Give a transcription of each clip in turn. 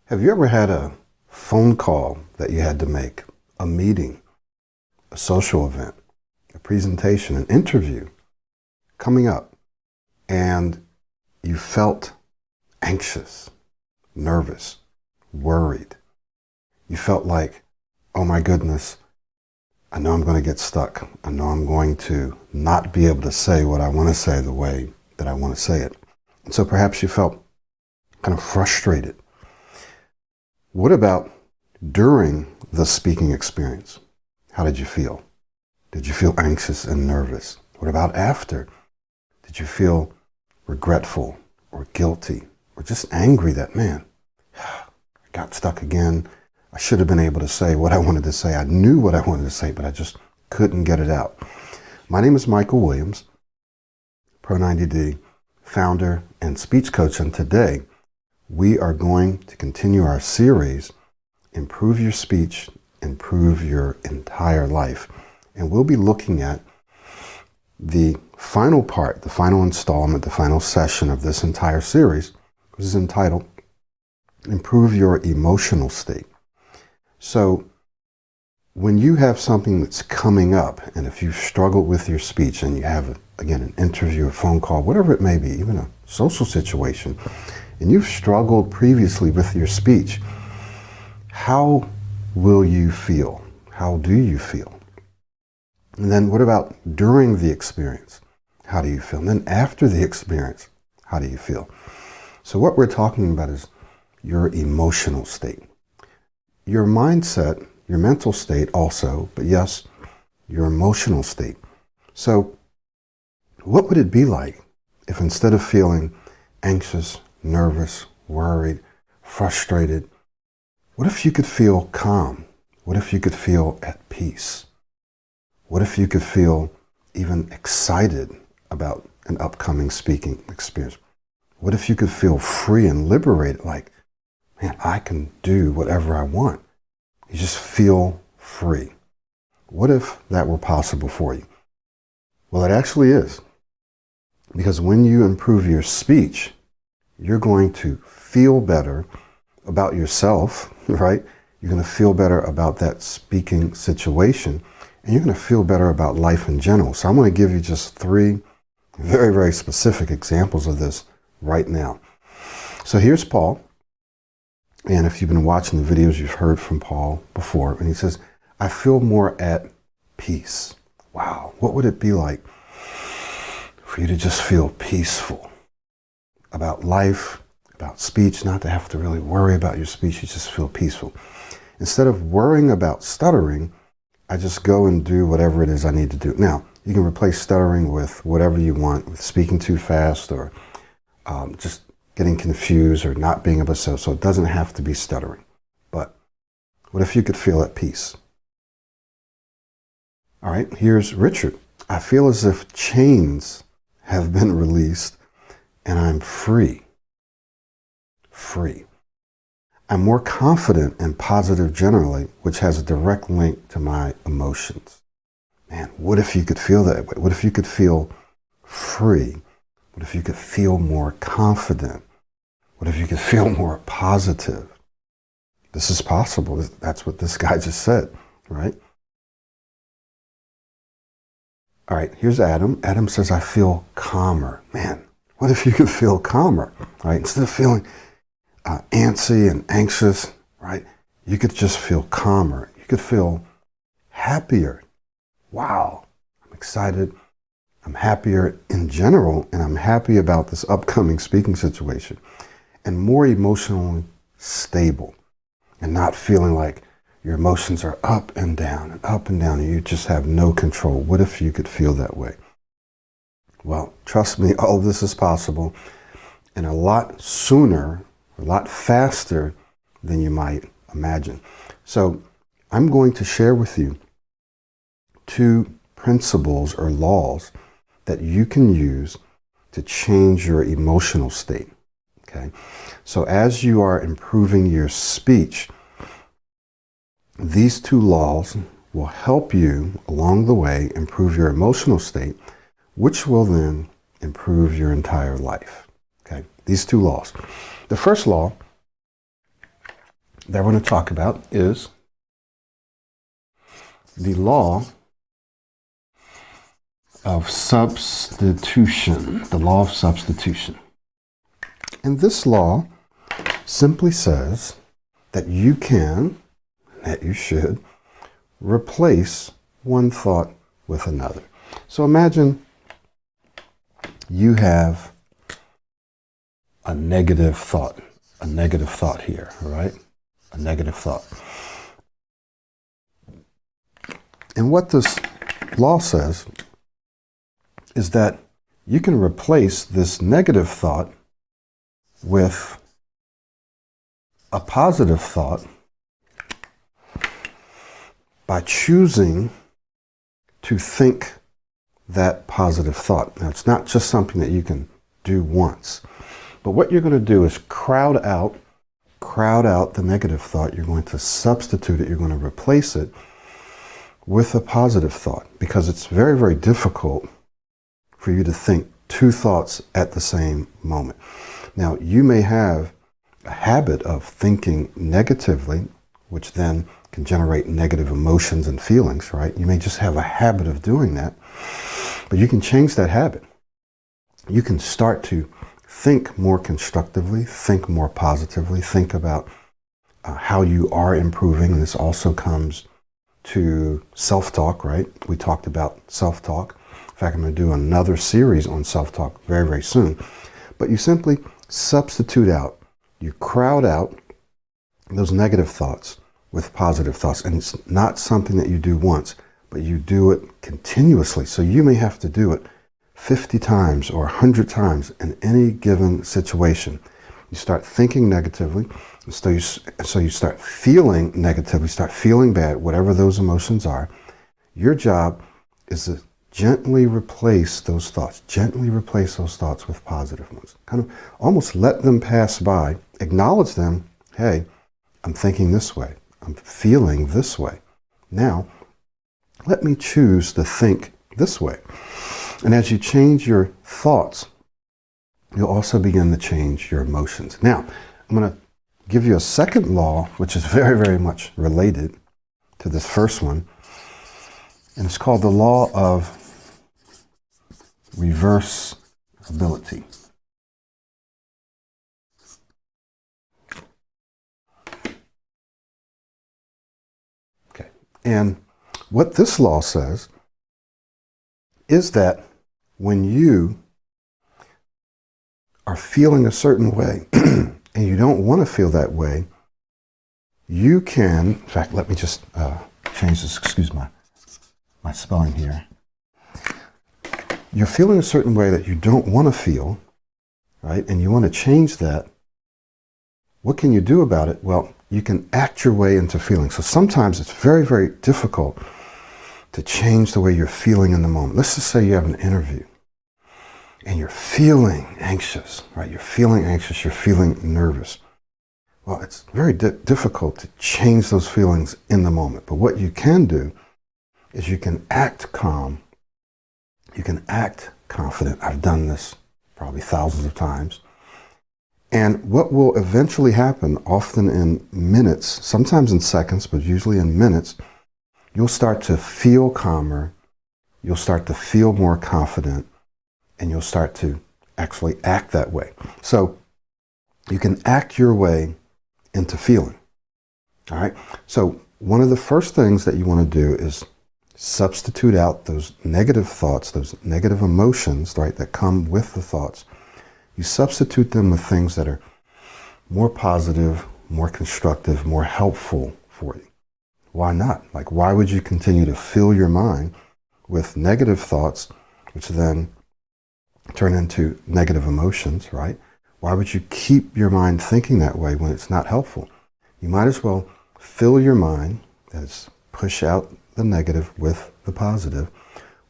Have you ever had a phone call that you had to make, a meeting, a social event, a presentation, an interview coming up, and you felt anxious, nervous, worried? You felt like, oh my goodness, I know I'm going to get stuck. I know I'm going to not be able to say what I want to say the way that I want to say it. And so perhaps you felt kind of frustrated. What about during the speaking experience? How did you feel? Did you feel anxious and nervous? What about after? Did you feel regretful or guilty or just angry that, man, I got stuck again. I should have been able to say what I wanted to say. I knew what I wanted to say, but I just couldn't get it out. My name is Michael Williams, Pro90D, founder and speech coach, and today we are going to continue our series, Improve Your Speech, Improve Your Entire Life. And we'll be looking at the final part, the final installment, the final session of this entire series, which is entitled Improve Your Emotional State. So when you have something that's coming up, and if you've struggled with your speech and you have, again, an interview, a phone call, whatever it may be, even a social situation, and you've struggled previously with your speech, how will you feel? How do you feel? And then what about during the experience? How do you feel? And then after the experience, how do you feel? So what we're talking about is your emotional state. Your mindset, your mental state also, but yes, your emotional state. So what would it be like if instead of feeling anxious, nervous, worried, frustrated, what if you could feel calm? What if you could feel at peace? What if you could feel even excited about an upcoming speaking experience? What if you could feel free and liberated, like, man, I can do whatever I want? You just feel free. What if that were possible for you? Well, it actually is. Because when you improve your speech, you're going to feel better about yourself, right? You're going to feel better about that speaking situation, and you're going to feel better about life in general. So I'm going to give you just 3 very, very specific examples of this right now. So here's Paul. And if you've been watching the videos, you've heard from Paul before. And he says, I feel more at peace. Wow. What would it be like for you to just feel peaceful about life, about speech, not to have to really worry about your speech? You just feel peaceful. Instead of worrying about stuttering, I just go and do whatever it is I need to do. Now, you can replace stuttering with whatever you want, with speaking too fast or just getting confused or not being able to say, so it doesn't have to be stuttering. But what if you could feel at peace? All right, here's Richard. I feel as if chains have been released and I'm free. Free. I'm more confident and positive generally, which has a direct link to my emotions. Man, what if you could feel that way? What if you could feel free? What if you could feel more confident? What if you could feel more positive? This is possible. That's what this guy just said, right? All right, here's Adam. Adam says, I feel calmer. Man, what if you could feel calmer, right? Instead of feeling antsy and anxious, right? You could just feel calmer. You could feel happier. Wow, I'm excited. I'm happier in general, and I'm happy about this upcoming speaking situation, and more emotionally stable, and not feeling like your emotions are up and down, and you just have no control. What if you could feel that way? Well, trust me, all of this is possible, and a lot sooner, a lot faster than you might imagine. So I'm going to share with you 2 principles or laws that you can use to change your emotional state. Okay? So as you are improving your speech, these 2 laws will help you along the way improve your emotional state, which will then improve your entire life. Okay? These 2 laws. The first law that we're going to talk about is the law of substitution. The law of substitution. And this law simply says that you can, that you should, replace one thought with another. So imagine you have a negative thought here, all right? A negative thought. And what this law says is that you can replace this negative thought with a positive thought by choosing to think that positive thought. Now, it's not just something that you can do once, but what you're going to do is crowd out the negative thought. You're going to substitute it. You're going to replace it with a positive thought, because it's very, very difficult for you to think two thoughts at the same moment. Now, you may have a habit of thinking negatively, which then can generate negative emotions and feelings, right? You may just have a habit of doing that, but you can change that habit. You can start to think more constructively, think more positively, think about how you are improving. And this also comes to self-talk, right? We talked about self-talk. In fact, I'm going to do another series on self-talk very, very soon. But you simply substitute out, you crowd out those negative thoughts with positive thoughts. And it's not something that you do once, but you do it continuously. So you may have to do it 50 times or 100 times in any given situation. You start thinking negatively, so you start feeling negatively, start feeling bad, whatever those emotions are. Your job is to gently replace those thoughts with positive ones. Kind of almost let them pass by, acknowledge them. Hey, I'm thinking this way. I'm feeling this way. Now, let me choose to think this way. And as you change your thoughts, you'll also begin to change your emotions. Now, I'm going to give you a second law, which is very, very much related to this first one. And it's called the law of reversibility. Okay. And what this law says is that when you are feeling a certain way and you don't want to feel that way, you can, in fact, let me just change this, excuse my spelling here. You're feeling a certain way that you don't want to feel, right? And you want to change that. What can you do about it? Well, you can act your way into feeling. So sometimes it's very, very difficult to change the way you're feeling in the moment. Let's just say you have an interview and you're feeling anxious, right? You're feeling anxious, you're feeling nervous. Well, it's very difficult to change those feelings in the moment. But what you can do is you can act calm. You can act confident. I've done this probably thousands of times. And what will eventually happen, often in minutes, sometimes in seconds, but usually in minutes, you'll start to feel calmer, you'll start to feel more confident, and you'll start to actually act that way. So you can act your way into feeling. All right? So one of the first things that you want to do is substitute out those negative thoughts, those negative emotions, right, that come with the thoughts. You substitute them with things that are more positive, more constructive, more helpful for you. Why not? Like, why would you continue to fill your mind with negative thoughts, which then turn into negative emotions, right? Why would you keep your mind thinking that way when it's not helpful? You might as well fill your mind, that is, push out the negative with the positive,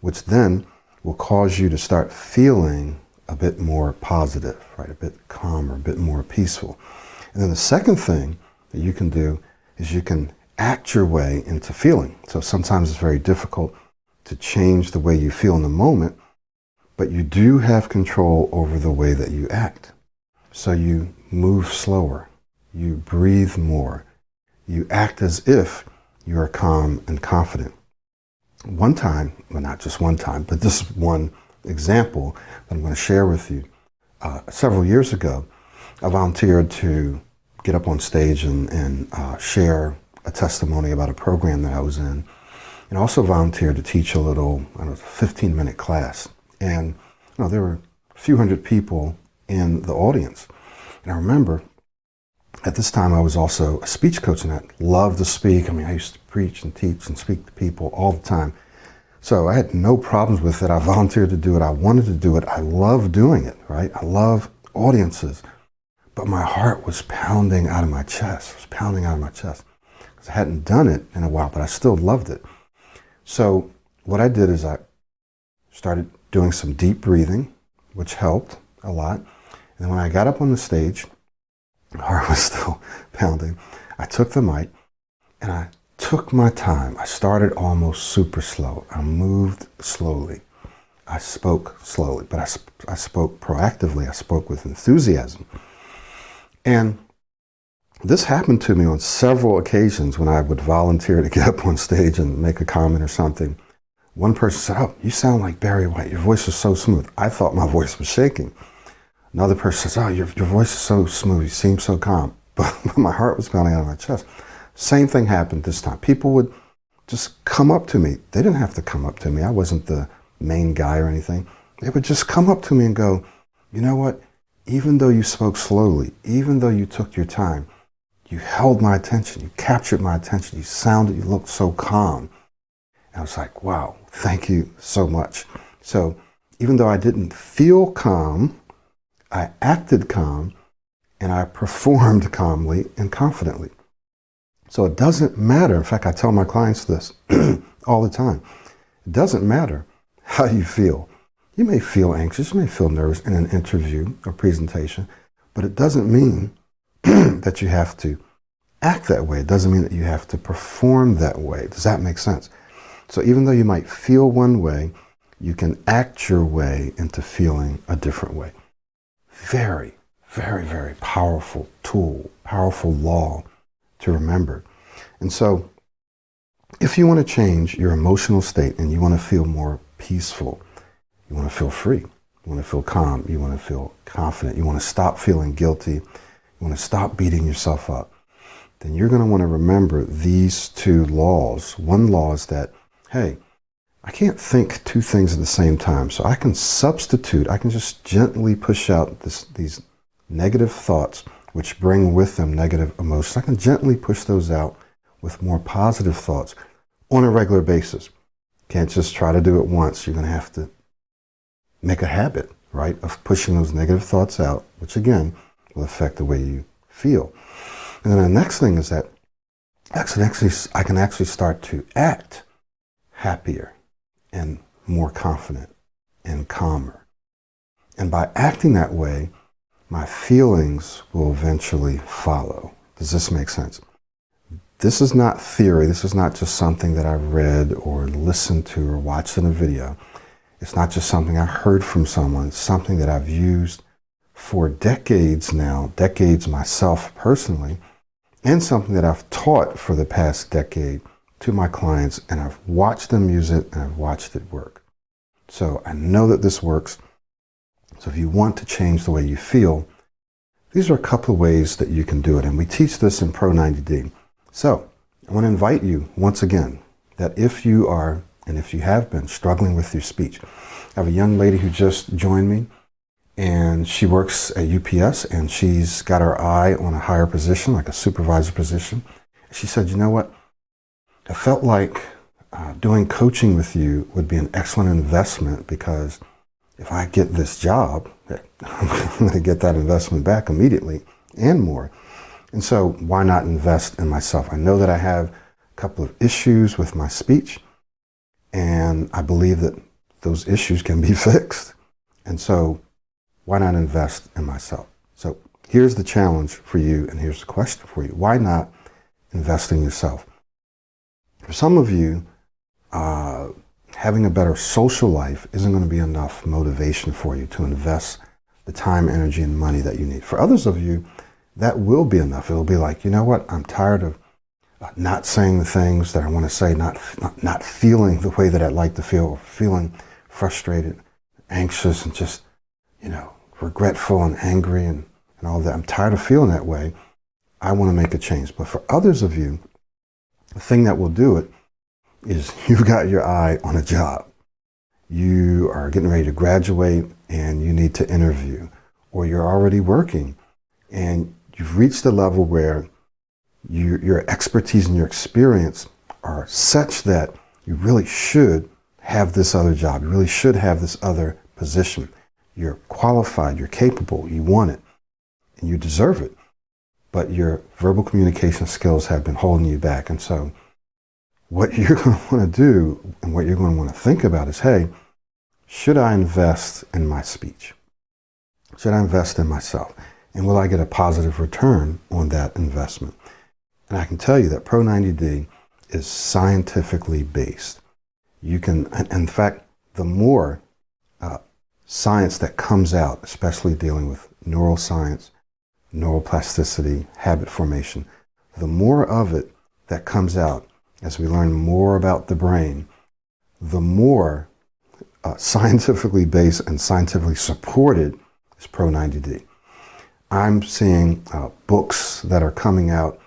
which then will cause you to start feeling a bit more positive, right? A bit calmer, a bit more peaceful. And then the second thing that you can do is you can act your way into feeling. So sometimes it's very difficult to change the way you feel in the moment, but you do have control over the way that you act. So you move slower, you breathe more, You act as if you are calm and confident. One time, well, not just one time, but this is one example that I'm going to share with you. Several years ago, I volunteered to get up on stage and share a testimony about a program that I was in, and also volunteered to teach a little, 15-minute class. And there were a few hundred people in the audience. And I remember at this time I was also a speech coach, and I loved to speak. I used to preach and teach and speak to people all the time. So I had no problems with it. I volunteered to do it. I wanted to do it. I love doing it, right? I love audiences. But my heart was pounding out of my chest. It was pounding out of my chest. Because I hadn't done it in a while, but I still loved it. So what I did is I started doing some deep breathing, which helped a lot. And then when I got up on the stage, my heart was still pounding. I took the mic and I took my time. I started almost super slow. I moved slowly. I spoke slowly, but I spoke proactively. I spoke with enthusiasm. And this happened to me on several occasions when I would volunteer to get up on stage and make a comment or something. One person said, "Oh, you sound like Barry White. Your voice is so smooth." I thought my voice was shaking. Another person says, "Oh, your voice is so smooth. You seem so calm." But my heart was pounding out of my chest. Same thing happened this time. People would just come up to me. They didn't have to come up to me. I wasn't the main guy or anything. They would just come up to me and go, "You know what? Even though you spoke slowly, even though you took your time, you held my attention. You captured my attention. You looked so calm." And I was like, wow, thank you so much. So even though I didn't feel calm, I acted calm and I performed calmly and confidently. So it doesn't matter. In fact, I tell my clients this all the time. It doesn't matter how you feel. You may feel anxious, you may feel nervous in an interview or presentation, but it doesn't mean that you have to act that way. It doesn't mean that you have to perform that way. Does that make sense? So even though you might feel one way, you can act your way into feeling a different way. Very, very, very powerful tool, powerful law to remember. And so if you want to change your emotional state and you want to feel more peaceful, you want to feel free, you want to feel calm, you want to feel confident, you want to stop feeling guilty, you want to stop beating yourself up, then you're going to want to remember these two laws. One law is that, hey, I can't think two things at the same time, so I can just gently push out these negative thoughts, which bring with them negative emotions. I can gently push those out with more positive thoughts on a regular basis. Can't just try to do it once. You're going to have to make a habit, right, of pushing those negative thoughts out, which again will affect the way you feel. And then the next thing is that I can actually start to act happier and more confident and calmer. And by acting that way, my feelings will eventually follow. Does this make sense? This is not theory. This is not just something that I read or listened to or watched in a video. It's not just something I heard from someone. It's something that I've used for decades now, decades myself personally, and something that I've taught for the past decade to my clients, and I've watched them use it and I've watched it work. So I know that this works. So if you want to change the way you feel, these are a couple of ways that you can do it. And we teach this in Pro 90D. So I want to invite you once again that if you are, and if you have been struggling with your speech, I have a young lady who just joined me, and she works at UPS, and she's got her eye on a higher position, like a supervisor position. She said, "You know what? I felt like doing coaching with you would be an excellent investment, because if I get this job, I'm going to get that investment back immediately and more. And so why not invest in myself? I know that I have a couple of issues with my speech, and I believe that those issues can be fixed. And so why not invest in myself?" So here's the challenge for you, and here's the question for you. Why not invest in yourself? For some of you, having a better social life isn't going to be enough motivation for you to invest the time, energy, and money that you need. For others of you, that will be enough. It'll be like, you know what? I'm tired of not saying the things that I want to say, not feeling the way that I'd like to feel, or feeling frustrated, anxious, and just, regretful and angry and all that. I'm tired of feeling that way. I want to make a change. But for others of you, the thing that will do it is you've got your eye on a job. You are getting ready to graduate and you need to interview, or you're already working and you've reached a level where your expertise and your experience are such that you really should have this other job. You really should have this other position. You're qualified, you're capable, you want it, and you deserve it. But your verbal communication skills have been holding you back. And so what you're going to want to do and what you're going to want to think about is, hey, should I invest in my speech? Should I invest in myself? And will I get a positive return on that investment? And I can tell you that Pro 90D is scientifically based. You can, in fact, the more science that comes out, especially dealing with neuroscience, neuroplasticity, habit formation, the more of it that comes out as we learn more about the brain, the more scientifically based and scientifically supported is Pro 90D. I'm seeing books that are coming out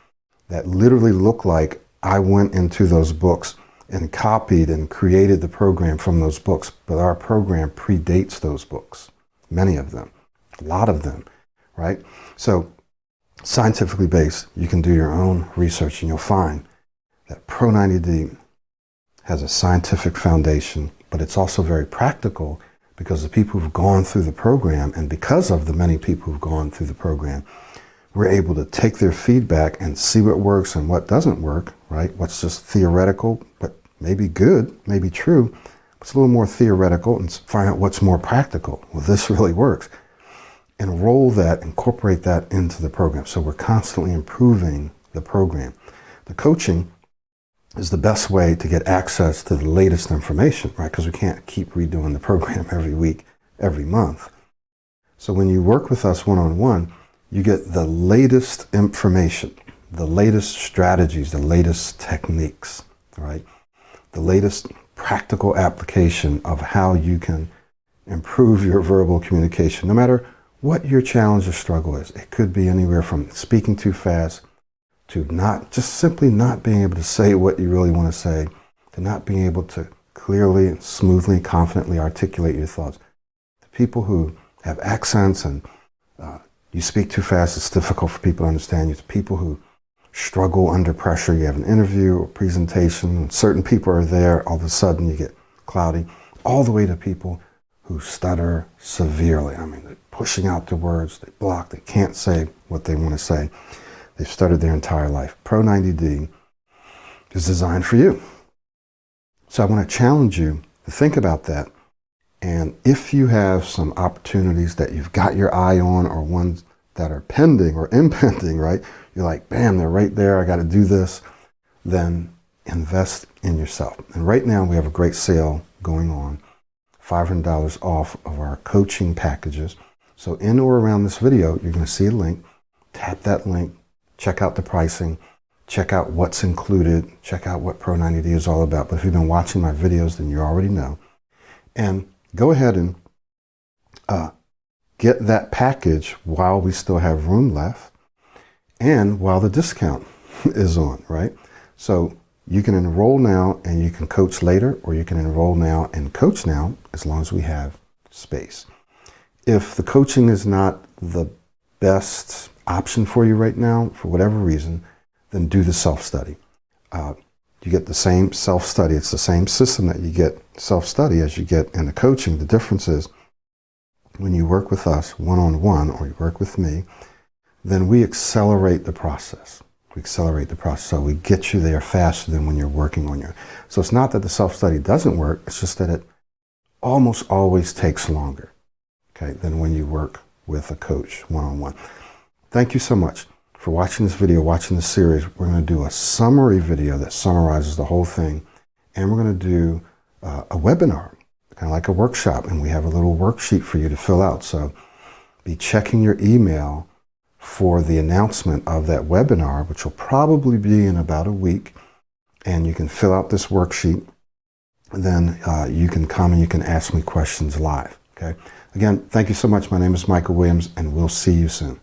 that literally look like I went into those books and copied and created the program from those books, but our program predates those books, many of them, a lot of them, right? So scientifically based, you can do your own research and you'll find that Pro 90D has a scientific foundation, but it's also very practical because the people who've gone through the program, and because of the many people who've gone through the program, we're able to take their feedback and see what works and what doesn't work, right? What's just theoretical, but maybe good, maybe true. It's a little more theoretical, and find out what's more practical. Well, this really works. And roll that, incorporate that into the program. So we're constantly improving the program. The coaching is the best way to get access to the latest information, right? Because we can't keep redoing the program every week, every month. So when you work with us one-on-one, you get the latest information, the latest strategies, the latest techniques, right? The latest practical application of how you can improve your verbal communication, no matter what your challenge or struggle is. It could be anywhere from speaking too fast to just simply not being able to say what you really want to say, to not being able to clearly and smoothly, confidently articulate your thoughts. To people who have accents and you speak too fast, it's difficult for people to understand you. To people who struggle under pressure, you have an interview or presentation, and certain people are there, all of a sudden you get cloudy, all the way to people who stutter severely. I mean, they're pushing out the words, they block, they can't say what they want to say. They've stuttered their entire life. Pro 90D is designed for you. So I want to challenge you to think about that. And if you have some opportunities that you've got your eye on, or ones that are pending or impending, right? You're like, bam, they're right there, I got to do this. Then invest in yourself. And right now we have a great sale going on, $500 off of our coaching packages. So in or around this video, you're going to see a link. Tap that link, check out the pricing, check out what's included, check out what Pro 90D is all about. But if you've been watching my videos, then you already know. And go ahead and get that package while we still have room left and while the discount is on, right? So you can enroll now and you can coach later, or you can enroll now and coach now as long as we have space. If the coaching is not the best option for you right now, for whatever reason, then do the self-study. You get the same self-study. It's the same system that you get self-study as you get in the coaching. The difference is when you work with us one-on-one, or you work with me, then we accelerate the process. We accelerate the process, so we get you there faster than when you're working on your. So it's not that the self-study doesn't work, it's just that it almost always takes longer, okay, than when you work with a coach one-on-one. Thank you so much for watching this video, watching this series. We're going to do a summary video that summarizes the whole thing, and we're going to do a webinar, kind of like a workshop, and we have a little worksheet for you to fill out. So be checking your email for the announcement of that webinar, which will probably be in about a week. And you can fill out this worksheet. Then you can come and you can ask me questions live. Okay. Again, thank you so much. My name is Michael Williams, and we'll see you soon.